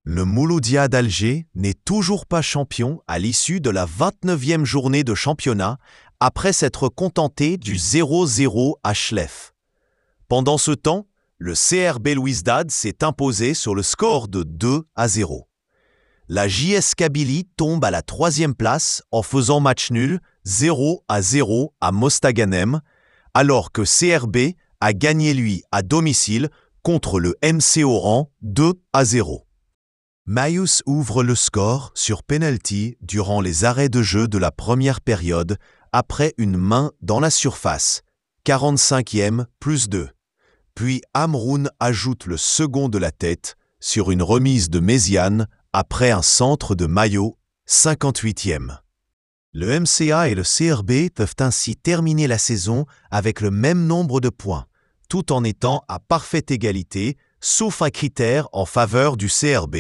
Le Mouloudia d'Alger n'est toujours pas champion à l'issue de la 29e journée de championnat après s'être contenté du 0-0 à Chlef. Pendant ce temps, le CR Belouizdad s'est imposé sur le score de 2-0. La JS Kabylie tombe à la 3e place en faisant match nul 0-0 à Mostaganem, alors que CRB a gagné lui à domicile contre le MC Oran 2-0. Mayus ouvre le score sur penalty durant les arrêts de jeu de la première période après une main dans la surface, 45e plus 2. Puis Amroun ajoute le second de la tête sur une remise de Méziane après un centre de Mayo, 58e. Le MCA et le CRB peuvent ainsi terminer la saison avec le même nombre de points, tout en étant à parfaite égalité, sauf un critère en faveur du CRB.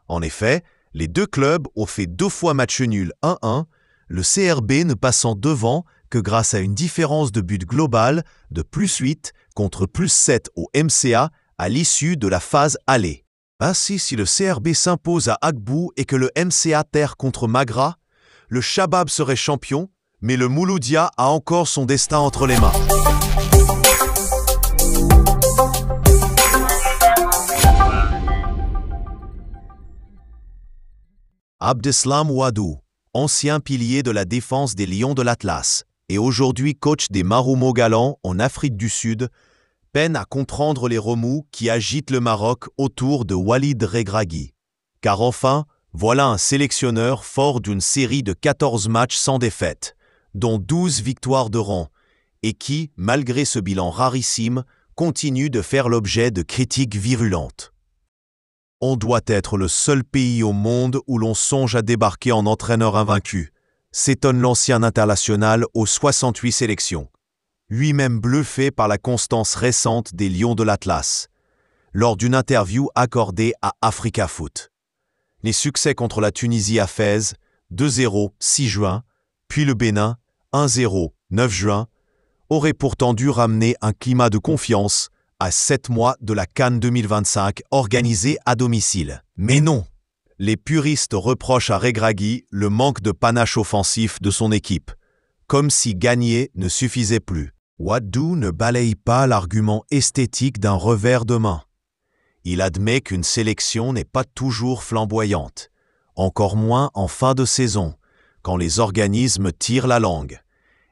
En effet, les deux clubs ont fait 2 fois match nul 1-1, le CRB ne passant devant que grâce à une différence de but globale de +8 contre +7 au MCA à l'issue de la phase aller. Ainsi, si le CRB s'impose à Agbou et que le MCA perd contre Magra, le Chabab serait champion, mais le Mouloudia a encore son destin entre les mains. Abdeslam Ouadou, ancien pilier de la défense des Lions de l'Atlas et aujourd'hui coach des Maroumo Galants en Afrique du Sud, peine à comprendre les remous qui agitent le Maroc autour de Walid Regragui. Car enfin, voilà un sélectionneur fort d'une série de 14 matchs sans défaite, dont 12 victoires de rang, et qui, malgré ce bilan rarissime, continue de faire l'objet de critiques virulentes. On doit être le seul pays au monde où l'on songe à débarquer en entraîneur invaincu, s'étonne l'ancien international aux 68 sélections, lui-même bluffé par la constance récente des Lions de l'Atlas, lors d'une interview accordée à Africa Foot. Les succès contre la Tunisie à Fès, 2-0, 6 juin, puis le Bénin, 1-0, 9 juin, auraient pourtant dû ramener un climat de confiance à 7 mois de la CAN 2025 organisée à domicile. Mais non, les puristes reprochent à Regragui le manque de panache offensif de son équipe, comme si gagner ne suffisait plus. Ouadou ne balaye pas l'argument esthétique d'un revers de main. Il admet qu'une sélection n'est pas toujours flamboyante, encore moins en fin de saison, quand les organismes tirent la langue,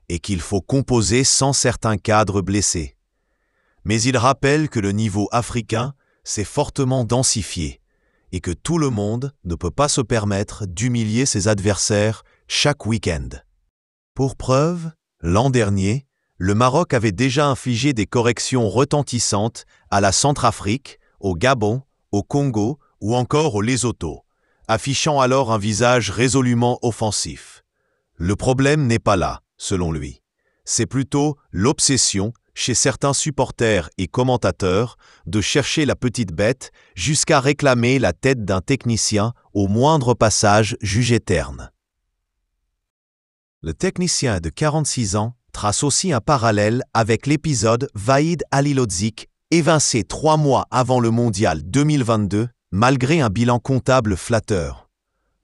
et qu'il faut composer sans certains cadres blessés. Mais il rappelle que le niveau africain s'est fortement densifié et que tout le monde ne peut pas se permettre d'humilier ses adversaires chaque week-end. Pour preuve, l'an dernier, le Maroc avait déjà infligé des corrections retentissantes à la Centrafrique, au Gabon, au Congo ou encore au Lesotho, affichant alors un visage résolument offensif. Le problème n'est pas là, selon lui. C'est plutôt l'obsession chez certains supporters et commentateurs de chercher la petite bête jusqu'à réclamer la tête d'un technicien au moindre passage jugé terne. Le technicien de 46 ans trace aussi un parallèle avec l'épisode Vahid Halilhodžić, évincé 3 mois avant le mondial 2022, malgré un bilan comptable flatteur.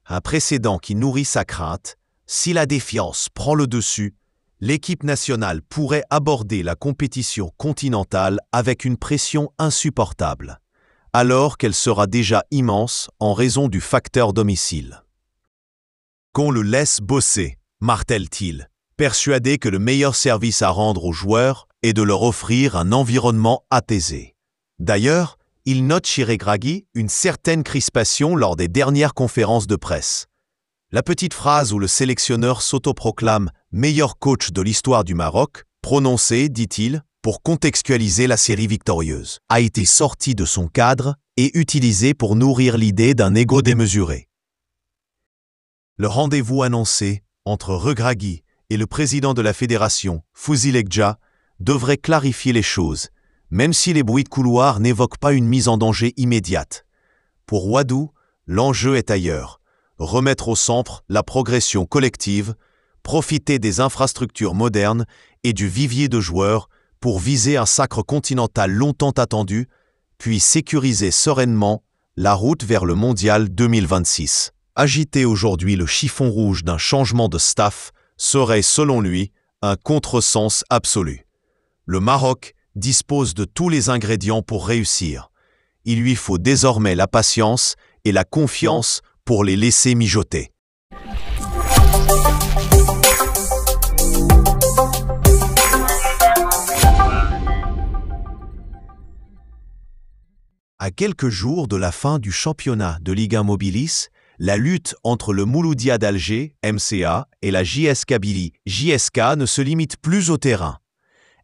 Un précédent qui nourrit sa crainte, si la défiance prend le dessus, l'équipe nationale pourrait aborder la compétition continentale avec une pression insupportable, alors qu'elle sera déjà immense en raison du facteur domicile. Qu'on le laisse bosser, martèle-t-il, persuadé que le meilleur service à rendre aux joueurs est de leur offrir un environnement apaisé. D'ailleurs, il note chez Regragui une certaine crispation lors des dernières conférences de presse. La petite phrase où le sélectionneur s'autoproclame meilleur coach de l'histoire du Maroc, prononcée, dit-il, pour contextualiser la série victorieuse, a été sortie de son cadre et utilisée pour nourrir l'idée d'un ego démesuré. Le rendez-vous annoncé entre Regragui et le président de la fédération, Fouzi Lekdja, devrait clarifier les choses, même si les bruits de couloir n'évoquent pas une mise en danger immédiate. Pour Ouadou, l'enjeu est ailleurs. Remettre au centre la progression collective profiter des infrastructures modernes et du vivier de joueurs pour viser un sacre continental longtemps attendu, puis sécuriser sereinement la route vers le Mondial 2026. Agiter aujourd'hui le chiffon rouge d'un changement de staff serait, selon lui, un contresens absolu. Le Maroc dispose de tous les ingrédients pour réussir. Il lui faut désormais la patience et la confiance pour les laisser mijoter. À quelques jours de la fin du championnat de Ligue 1 Mobilis, la lutte entre le Mouloudia d'Alger, MCA, et la JS Kabylie, JSK, ne se limite plus au terrain.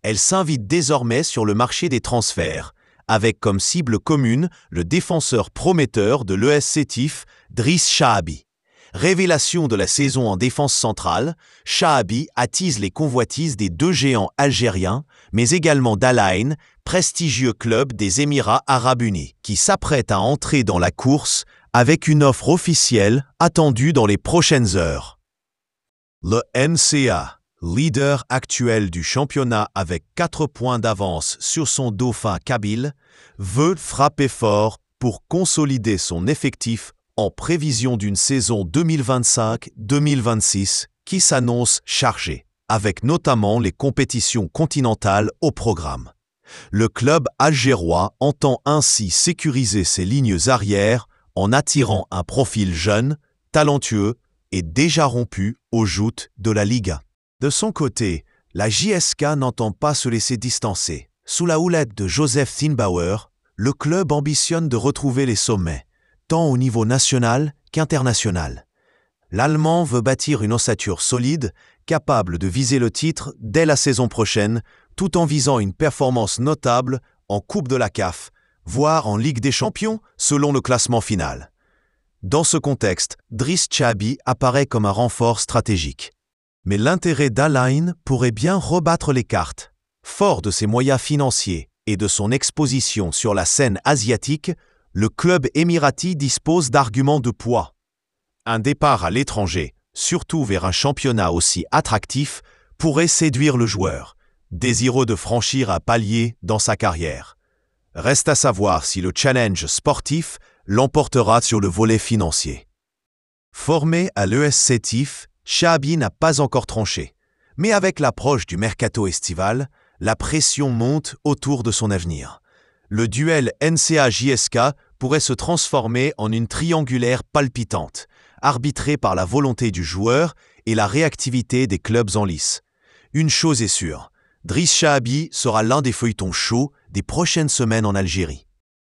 Elle s'invite désormais sur le marché des transferts, avec comme cible commune le défenseur prometteur de l'ES Sétif, Driss Chahabi. Révélation de la saison en défense centrale, Chahabi attise les convoitises des deux géants algériens, mais également d'Al Ain, prestigieux club des Émirats arabes unis, qui s'apprête à entrer dans la course avec une offre officielle attendue dans les prochaines heures. Le NCA, leader actuel du championnat avec 4 points d'avance sur son dauphin kabyle, veut frapper fort pour consolider son effectif en prévision d'une saison 2025-2026 qui s'annonce chargée, avec notamment les compétitions continentales au programme. Le club algérois entend ainsi sécuriser ses lignes arrières en attirant un profil jeune, talentueux et déjà rompu aux joutes de la Liga. De son côté, la JSK n'entend pas se laisser distancer. Sous la houlette de Joseph Tinbauer, le club ambitionne de retrouver les sommets, tant au niveau national qu'international. L'Allemand veut bâtir une ossature solide, capable de viser le titre dès la saison prochaine, tout en visant une performance notable en Coupe de la CAF, voire en Ligue des Champions selon le classement final. Dans ce contexte, Driss Chahabi apparaît comme un renfort stratégique. Mais l'intérêt d'Al Ain pourrait bien rebattre les cartes. Fort de ses moyens financiers et de son exposition sur la scène asiatique, le club émirati dispose d'arguments de poids. Un départ à l'étranger, surtout vers un championnat aussi attractif, pourrait séduire le joueur, désireux de franchir un palier dans sa carrière. Reste à savoir si le challenge sportif l'emportera sur le volet financier. Formé à l'ES Sétif, Chahabi n'a pas encore tranché, mais avec l'approche du mercato estival, la pression monte autour de son avenir. Le duel NCA-JSK pourrait se transformer en une triangulaire palpitante, arbitrée par la volonté du joueur et la réactivité des clubs en lice. Une chose est sûre, Driss Chahabi sera l'un des feuilletons chauds des prochaines semaines en Algérie.